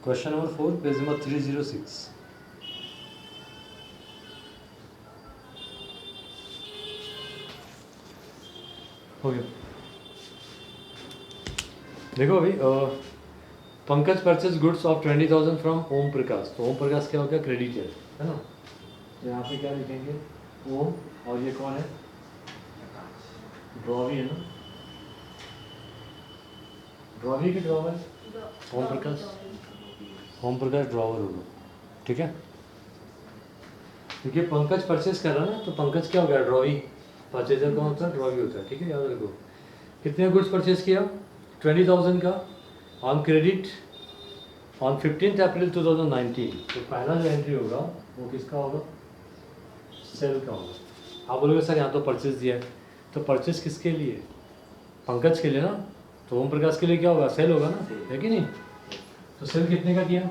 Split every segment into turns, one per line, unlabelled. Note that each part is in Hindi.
Question number 4 page number 306। हो गया। देखो अभी Pankaj purchase goods of 20,000 from Om Prakash. तो ओम प्रकाश क्या हो गया? क्रेडिटर है ना। तो यहाँ पे क्या लिखेंगे? ओम, और ये कौन है? ड्रॉवी है ना। ड्रॉवी की ड्रॉवर? ओम प्रकाश। ओम प्रकाश ड्रॉवर होगा, ठीक है। देखिए पंकज परचेज कर रहा है ना, तो पंकज क्या हो गया? ड्रॉवी। परचेजर कौन होता है? ड्रॉवी होता है, ठीक है, याद रखो। कितने गुड्स परचेज किया? 20,000 का ऑन क्रेडिट ऑन 15 अप्रैल 2019। तो पहला जो एंट्री होगा वो किसका होगा? सेल का होगा। आप बोलोगे सर यहाँ तो परचेज दिया है, तो परचेज किसके लिए? पंकज के लिए ना। तो ओम प्रकाश के लिए क्या होगा? सेल होगा ना, है कि नहीं? तो सेल कितने का किया?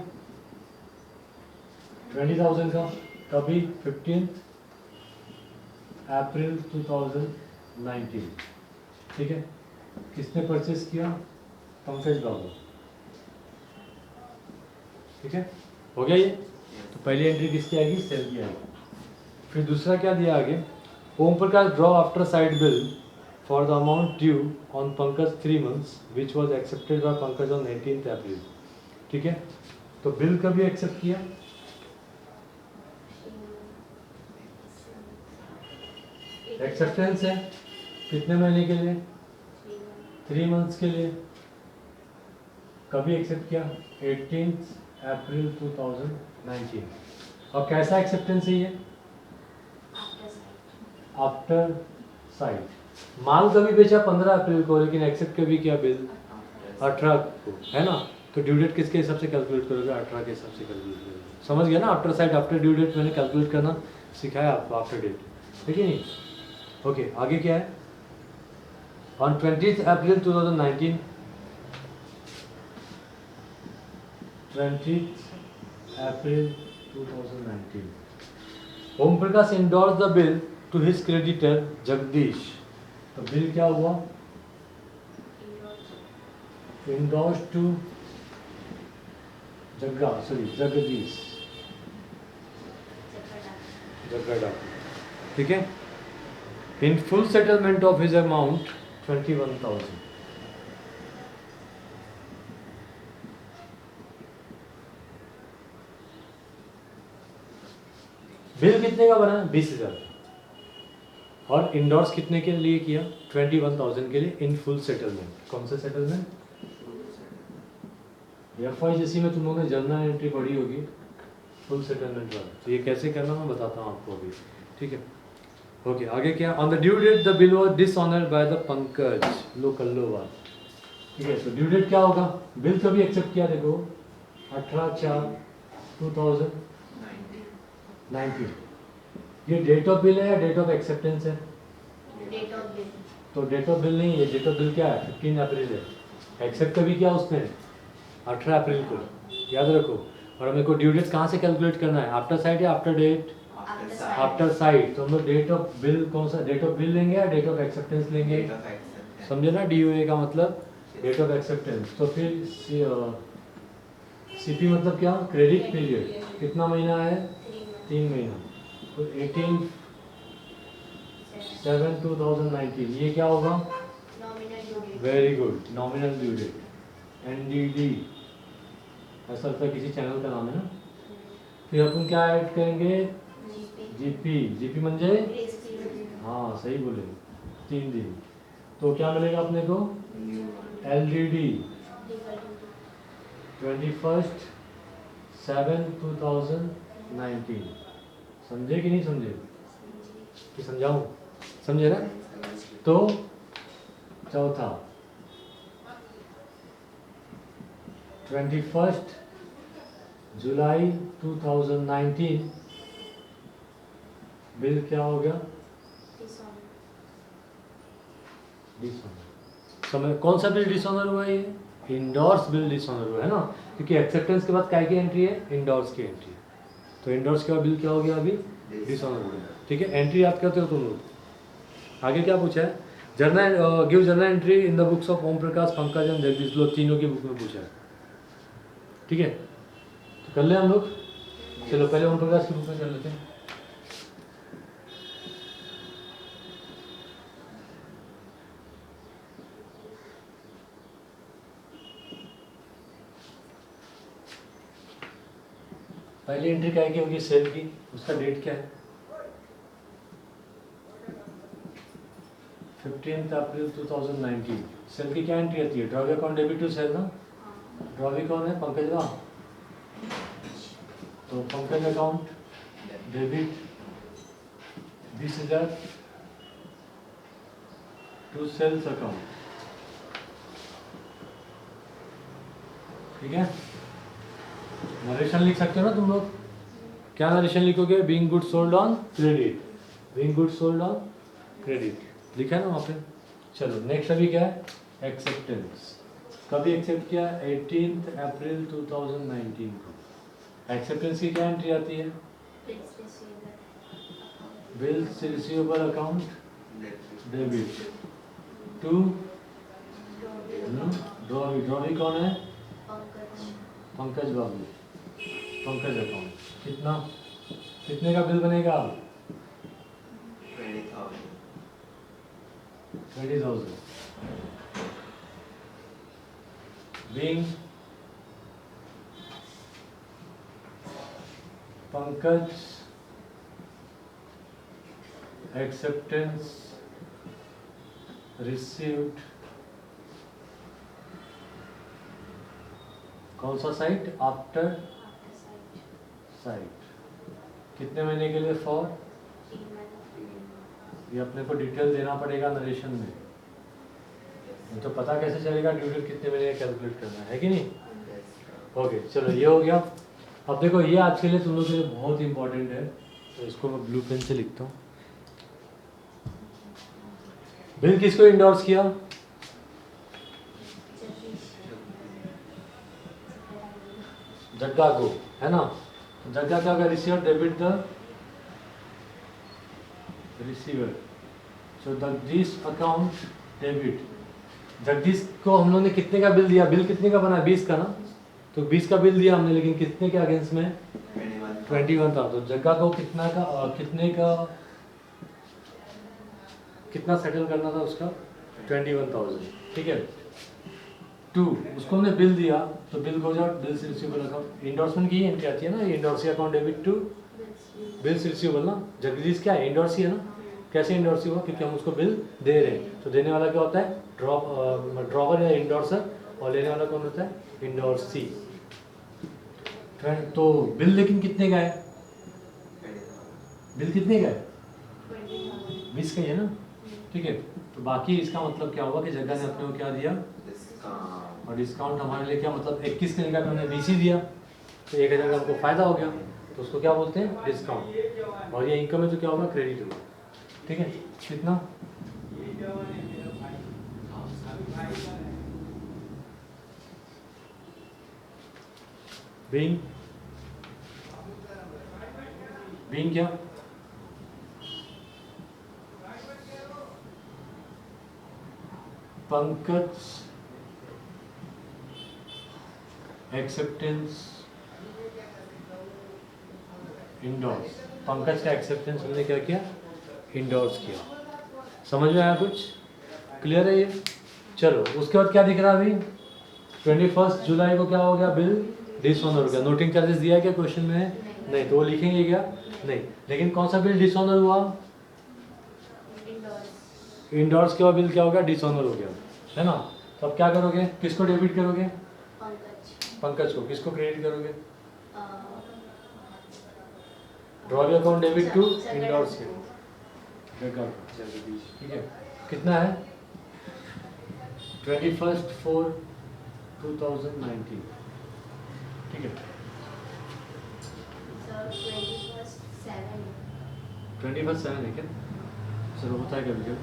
20,000 का। कभी 15 अप्रैल 2019, ठीक है। किसने परचेज किया? पंकज बाबू, ठीक है। हो गया ये। तो पहली एंट्री किसकी आएगी? सेल की आएगी। फिर दूसरा क्या दिया आगे? Om Prakash draw after sight bill for the amount due on Pankaj 3 months which was accepted by Pankaj on 18 April, ठीक है। तो बिल कभी एक्सेप्ट किया? एक्सेप्टेंस है कितने महीने के लिए? 3 months के लिए। कभी एक्सेप्ट किया? 18 अप्रैल 2019। और कैसा एक्सेप्टेंस है ये? After site. माल कभी बेचा 15 अप्रैल को, लेकिन एक्सेप्ट कभी किया बिल 18 को, है ना। तो ड्यू डेट किसके हिसाब से कैलकुलेट करोगे? 18 के हिसाब से कैलकुलेट करोगे। समझ गया ना? After sight after due date मैंने कैलकुलेट करना सिखाया आपको, आफ्टर डेट, ठीक है नहीं? ओके, आगे क्या है? On 20 April 2019, 20 April 2019, Om Prakash endorse the bill to his creditor Jagdish. तो बिल क्या हुआ? इंडोर्स टू जगदीश जगड़ा, ठीक है। In full settlement of his amount 21,000। Bill कितने का बना? 20,000। और इंडोर्स कितने के लिए किया? 21,000 के लिए इन फुल सेटलमेंट। कौन सा सेटलमेंट? FYGC में तुम लोगों ने जर्नल एंट्री पढ़ी होगी, फुल सेटलमेंट वाला। तो ये कैसे करना मैं बताता हूँ आपको अभी, ठीक है। ओके, आगे क्या? On the due date the bill was dishonoured by the Pankaj. लो कर लो बात, ठीक है। तो ड्यू डेट क्या होगा? बिल कभी एक्सेप्ट किया? देखो 18/4/2019। ये डेट ऑफ बिल है या डेट ऑफ एक्सेप्टेंस है?
Date of bill.
तो डेट ऑफ बिल नहीं है, डेट ऑफ बिल क्या है? 15 अप्रैल है। एक्सेप्ट कभी किया उसने? 18 अप्रैल को, याद रखो। और हमें को ड्यू डेट कहाँ से कैलकुलेट करना है? आफ्टर साइड या आफ्टर डेट? After side. तो हम लोग डेट ऑफ बिल कौन सा? डेट ऑफ बिल लेंगे या डेट ऑफ एक्सेप्टेंस लेंगे? समझे ना? DOA का मतलब डेट ऑफ एक्सेप्टेंस। तो फिर CP मतलब क्या? Credit period. कितना महीना है? 3 महीना। तो 18/7/2019 ये क्या होगा? Very good, nominal due date, NDD। ऐसा लगता है किसी चैनल का नाम है ना। फिर अपन क्या ऐड करेंगे? GP म्हणजे? हाँ सही बोले, 3 दिन। तो क्या मिलेगा अपने को? LDD 21/7/2019। समझे कि नहीं समझे? कि समझाऊं? समझे ना? तो चौथा 21 जुलाई 2019 बिल क्या हो गया? डिसऑनर। समय कौन सा बिल डिसऑनर हुआ? ये इंडोर्स बिल डिसऑनर हुआ है ना, क्योंकि एक्सेप्टेंस के बाद काय की एंट्री है? इंडोर्स की एंट्री है। तो इंडोर्स के बाद बिल क्या हो गया? अभी डिसऑनर हो गया, ठीक है। एंट्री याद करते हो तुम लोग। आगे क्या पूछा है? Journal give journal entry in the books of Om Prakash, Pankaj and Jagdish. लोग तीनों की बुक में पूछा है, ठीक है। कर ले हम लोग। चलो पहले ओम प्रकाश के रूप में कर लेते हैं। पहली एंट्री क्या की होगी सेल की, उसका डेट क्या है 15 अप्रैल 2019। सेल की क्या एंट्री आती है, drawee account debit to sale ना। ड्रॉवी कौन है, पंकज राव। तो Pankaj account debit 20,000 to sales account, ठीक है। नरेशन लिख सकते हो ना तुम लोग, क्या नरेशन लिखोगे, being good sold on credit, being good sold on credit लिखा है ना वहाँ पे। चलो नेक्स्ट अभी क्या है, एक्सेप्टेंस। कभी एक्सेप्ट किया, 18 अप्रैल 2019 को। एक्सेप्टेंस की क्या एंट्री आती है, bills receivable account debit to drawee. Drawee कौन है, पंकज बाबू। पंकज अकाउंट कितना, कितने का बिल बनेगा, 20,000। बीइंग पंकज एक्सेप्टेंस रिसीव्ड, कौन सा साइट, आफ्टर साइट, कितने महीने के लिए, फॉर। ये अपने को डिटेल देना पड़ेगा नरेशन में, नहीं तो पता कैसे चलेगा ड्यू डेट कितने महीने कैलकुलेट करना है कि नहीं। ओके चलो ये हो गया। अब देखो ये आज के लिए तुम लोग के लिए बहुत इंपॉर्टेंट है, तो इसको मैं ब्लू पेन से लिखता हूँ। बिल किसको इंडोर्स किया, जग्गा को, है ना। जग्गा का receiver debit the receiver, so Jagdish account debit. Jagdish को हम लोग ने कितने का बिल दिया, बिल कितने का बना, 20 का ना, तो 20 का बिल दिया हमने, लेकिन कितने के अगेंस्ट में, 21 था। तो जग्गा को कितना का कितने का कितना सेटल करना था उसका, 21,000, ठीक है। टू उसको हमने बिल दिया, तो bill goes out, bills receivable account. Endorsement की एंट्री आती है ना, endorsee account debit to bills receivable ना। जगदीश क्या है, इंडोर्सी है ना। कैसे इंडोर्सी हुआ, क्योंकि हम उसको बिल दे रहे हैं, तो देने वाला क्या होता है, ड्रॉवर या इंडोर्सर, और लेने वाला कौन होता है, इंडोर्सी। तो बिल लेकिन कितने का है, बिल कितने का है, 20 का ही है ना, ठीक है। तो बाकी इसका मतलब क्या होगा कि जगह ने अपने को क्या दिया, और डिस्काउंट हमारे लिए क्या मतलब 21 के निकाल हमने 20 ही दिया, तो 1,000 का हमको फायदा हो गया, तो उसको क्या बोलते हैं, डिस्काउंट। और ये इनकम है तो क्या होगा, क्रेडिट होगा, ठीक है। कितना, बीइंग, बीइंग क्या, पंकज एक्सेप्टेंस इंडोर्स। पंकज का एक्सेप्टेंस हमने क्या किया, इंडोर्स किया। समझ में आया कुछ, क्लियर है ये। चलो उसके बाद क्या दिख रहा है अभी, 21 जुलाई को क्या हो गया, बिल डिसऑनर हो गया। नोटिंग चार्जेस दिया है क्या क्वेश्चन में, नहीं, तो वो लिखेंगे क्या, नहीं। लेकिन कौन सा बिल डिसऑनर हुआ, इंडोर्स के बाद बिल क्या हो गया, डिसऑनर हो गया, है ना। तो अब क्या करोगे, किसको डेबिट करोगे, पंकज को। किसको क्रेडिट करोगे, drawee account debit to endorse के, ठीक है। कितना है, 21/4/2019, ठीक है। 21/7 है क्या, चलो होता है कभी कभी।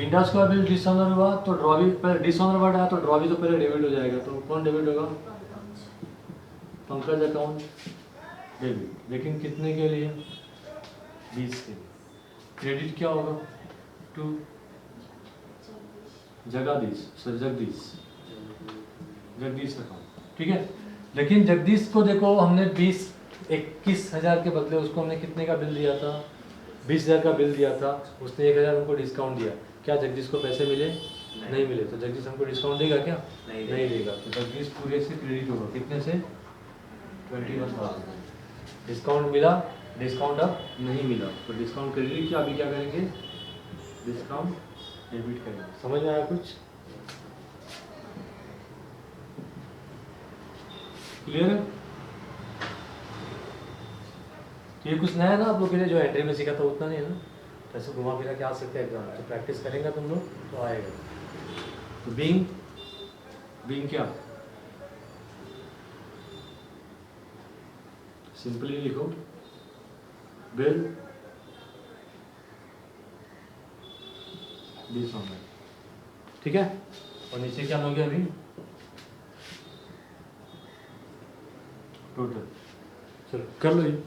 इंडस का बिल डिसऑनर हुआ तो ड्रॉवी, पहले डिसऑनर वर्ड आया तो ड्रॉवी तो पहले डेबिट हो जाएगा, तो कौन डेबिट होगा, पंकज अकाउंट डेबिट, लेकिन कितने के लिए, 20 के लिए। क्रेडिट क्या होगा, to Jagdish, sir Jagdish, Jagdish account, ठीक है। लेकिन जगदीश को देखो हमने 21,000 के बदले उसको हमने कितने का बिल दिया था, 20,000 का बिल दिया था, उसने 1,000 हमको डिस्काउंट दिया। क्या जगदीश को पैसे मिले? नहीं मिले। तो जगदीश हमको डिस्काउंट देगा क्या? नहीं देगा। तो जगदीश पूरे से क्रेडिट होगा, कितने से? 21,000। डिस्काउंट मिला, डिस्काउंट अब नहीं मिला, तो डिस्काउंट क्रेडिट किया, अभी क्या करेंगे? डिस्काउंट डेबिट करेंगे। समझ में आया कुछ? क्लियर है? ये कुछ नया ना आप लोग के लिए, जो एंट्री में सीखा था उतना नहीं है ना, तो ऐसे घुमा फिरा के आ सकते हैं एग्जाम, तो प्रैक्टिस करेंगे तुम लोग तो आएगा। तो बीइंग, बीइंग क्या? सिंपली लिखो, बिल दिस वन, ठीक है? और नीचे क्या हो गया अभी? टोटल। चलो कर लो ये।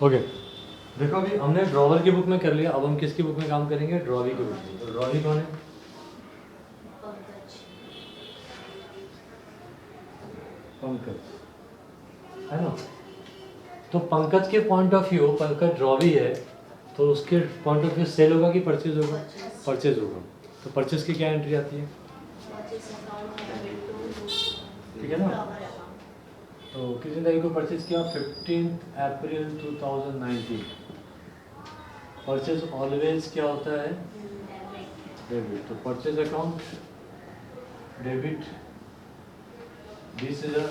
ओके, देखो अभी हमने ड्रॉवर की बुक में कर लिया, अब हम किसकी बुक में काम करेंगे? ड्रॉवी की बुक में। तो ड्रॉवी कौन है?
पंकज।
पंकज है ना। तो पंकज के point of view, Pankaj drawee है, तो उसके पॉइंट ऑफ व्यू सेल होगा कि परचेज होगा?
Purchase.
परचेज होगा। तो परचेज की क्या एंट्री आती है?
Purchase account debit to
ठीक है ना?
Flower account.
तो कितनी तारीख को परचेज किया? 15 अप्रैल 2019। परचेज ऑलवेज क्या होता है?
Debit.
डेबिट। तो purchase account debit 20,000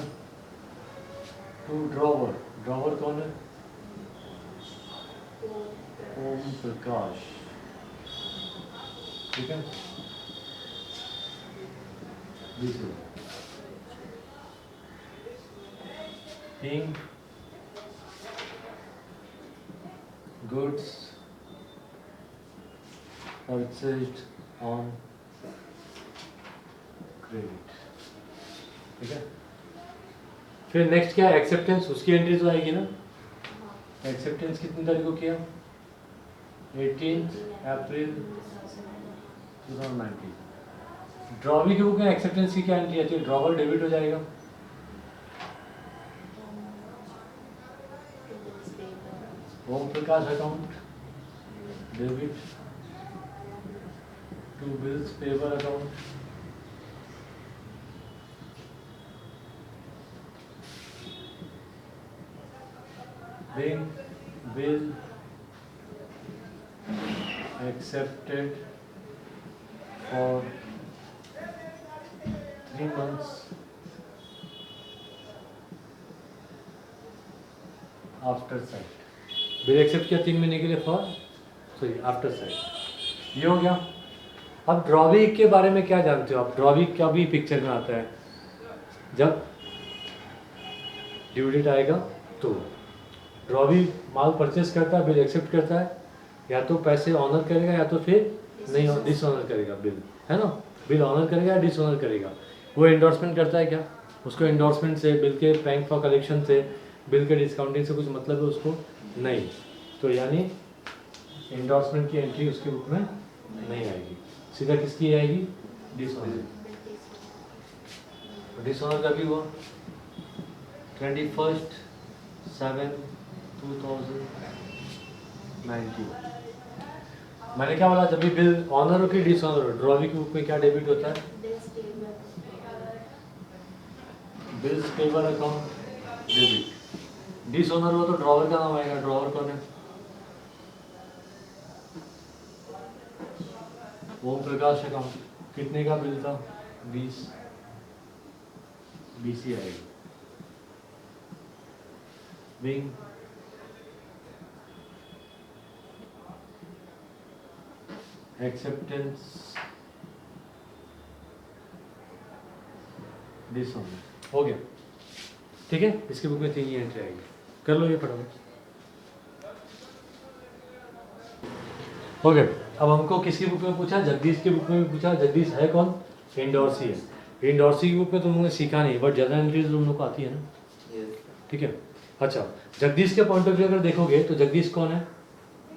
to drawer. Drawer कौन है? ओम प्रकाश, ठीक है? 20,000। Being goods purchased on credit, ठीक है? फिर नेक्स्ट क्या है? एक्सेप्टेंस, उसकी एंट्री तो आएगी ना। एक्सेप्टेंस कितनी तारीख को किया? 18 अप्रैल 2019। ड्रॉवी की बुक में एक्सेप्टेंस की क्या एंट्री आती है? ड्रॉवर डेबिट हो जाएगा। Om Prakash account debit to bills payable account, being bill accepted for 3 months after sight. Bill accept किया 3 महीने के लिए फॉर, सॉरी आफ्टर साइट। ये हो गया। अब ड्रॉवी के बारे में क्या जानते हो आप? ड्रॉवी क्या भी पिक्चर में आता है जब ड्यू डेट आएगा, तो ड्रॉवी माल परचेस करता है, बिल एक्सेप्ट करता है, या तो पैसे ऑनर करेगा या तो फिर नहीं डिसऑनर करेगा बिल, है ना? बिल ऑनर करेगा या डिसऑनर करेगा। वो एंडोर्समेंट करता है क्या? उसको एंडोर्समेंट से, बिल के बैंक फॉर कलेक्शन से, बिल के डिस्काउंटिंग से कुछ मतलब है उसको? नहीं। तो यानी एंडोर्समेंट की एंट्री उसके बुक में नहीं आएगी, सीधा किसकी आएगी? डिसऑनर। डिसऑनर का भी हुआ 21/7/2019। मैंने क्या बोला? जब भी बिल ऑनर हो कि डिसऑनर हो, ड्रॉवी की बुक में क्या डेबिट होता है? Bills payable account debit. Dishonour हो तो ड्रॉवर का नाम आएगा। ड्रॉवर कौन है? ओम प्रकाश अकाउंट। कितने का बिल था? 20 ही आएगा। बिंग एक्सेप्टेंस डिसऑनर हो गया, ठीक है? इसकी बुक में 3 ही एंट्री आएगी। कर लो ये फटाफट। ओके, अब हमको किसकी बुक में पूछा? जगदीश की बुक में भी पूछा। जगदीश है कौन? इंडोर्सी है। इंडोर्सी की बुक में तुम लोगों ने सीखा नहीं, बट जनरल एंट्रीज तुम लोग को आती है ना, ठीक है? अच्छा, जगदीश के पॉइंट ऑफ व्यू अगर देखोगे तो जगदीश कौन है?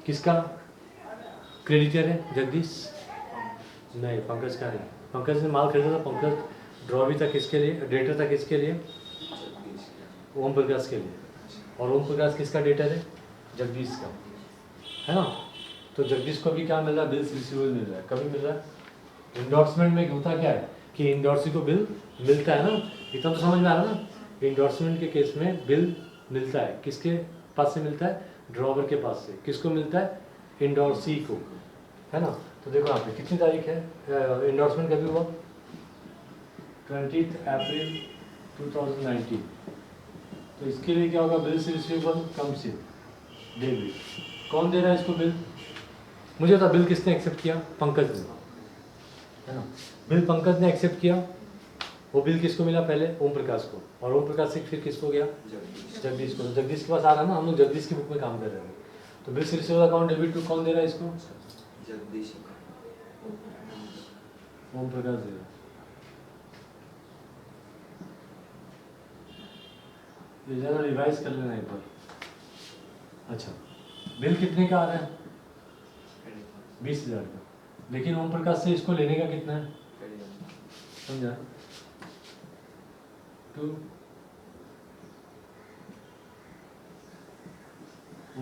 किसका क्रेडिटर है जगदीश? नहीं, पंकज का नहीं। पंकज ने माल खरीदा था, पंकज ड्रॉवी था किसके लिए, डेटर था किसके लिए, ओम प्रकाश के लिए, और ओम प्रकाश किसका डेटर है, जगदीश का, है ना। तो जगदीश को भी क्या मिल रहा है, बिल्स रिसीवेबल मिल रहा है, कभी मिल रहा है। इंडोर्समेंट में होता क्या है कि इंडोर्सी को बिल मिलता है ना, इतना तो समझ में आ रहा है ना। इंडोर्समेंट के केस में बिल मिलता है, किसके पास से मिलता है, ड्रॉवर के पास से। किसको मिलता है, इंडोर्सी को, है ना। तो देखो यहाँ पे कितनी तारीख है, इंडोर्समेंट कभी हुआ, 20 अप्रैल 2019। तो इसके लिए क्या होगा, बिल्स रिसीवेबल कम से डेबिट। कौन दे रहा है इसको बिल, मुझे बता, बिल किसने एक्सेप्ट किया, पंकज ने, है ना। बिल पंकज ने एक्सेप्ट किया, वो बिल किसको मिला, पहले ओम प्रकाश को, और ओम प्रकाश से फिर किसको गया, जगदीश को। तो जगदीश के पास आ रहा है ना, हम लोग जगदीश की बुक में काम कर रहे हैं। तो bills receivable account debit to कौन दे रहा है इसको,
जगदीश
ओम प्रकाश दे रहा है। ये ज़रा रिवाइज कर लेना एक बार। अच्छा, बिल कितने का आ रहा है, 20,000 का, लेकिन ओम प्रकाश से इसको लेने का कितना है, समझा, टू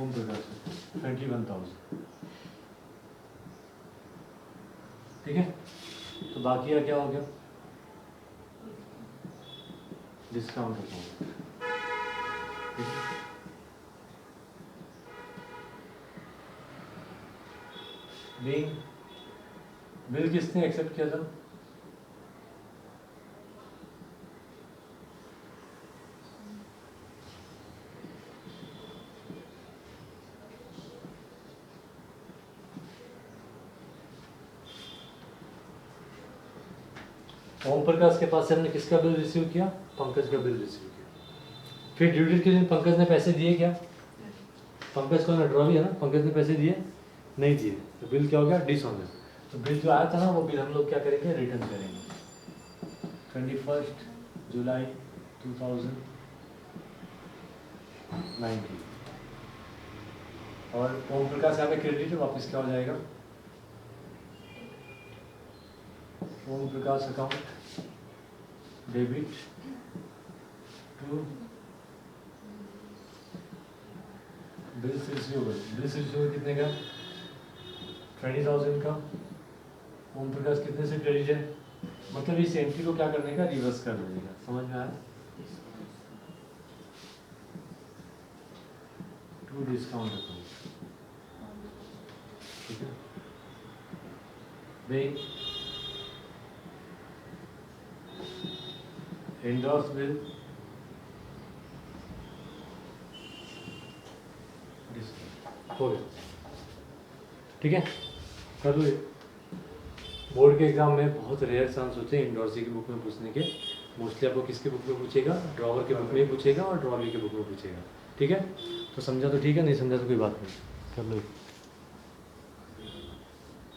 ओम प्रकाश से 21,000, ठीक है। तो बाकी का क्या हो गया, डिस्काउंट अकाउंट, बिल किसने एक्सेप्ट किया था, ओम प्रकाश के पास से हमने किसका बिल रिसीव किया, पंकज का बिल रिसीव किया। फिर ड्यू डेट के दिन पंकज ने पैसे दिए क्या, पंकज को ड्रॉवी है ना, पंकज ने पैसे दिए, नहीं दिए, तो बिल क्या हो गया, डिसऑनर। तो बिल जो आया था ना, वो बिल हम लोग क्या करेंगे, रिटर्न करेंगे। 21 जुलाई 2019, और ओम प्रकाश यहाँ पे क्रेडिट वापस क्या हो जाएगा, Om Prakash account debit to bills receivable. Bills receivable कितने का, 20,000 का। ओम प्रकाश कितने से क्रेडिट है, मतलब इस एंट्री को क्या करने का, रिवर्स कर देने का, समझ में आया। टू डिस्काउंट अकाउंट, ठीक है भाई। एंडोर्स बिल हो गया, ठीक है, कर लो ये। बोर्ड के एग्जाम में बहुत रेयर चांस होते हैं इंडोर्सी की बुक में पूछने के। मोस्टली आपको किसके बुक में पूछेगा, ड्रॉवर के बुक में ही पूछेगा और ड्रॉवी के बुक में पूछेगा, ठीक है। तो समझा तो ठीक है, नहीं समझा तो कोई बात नहीं, कर लो।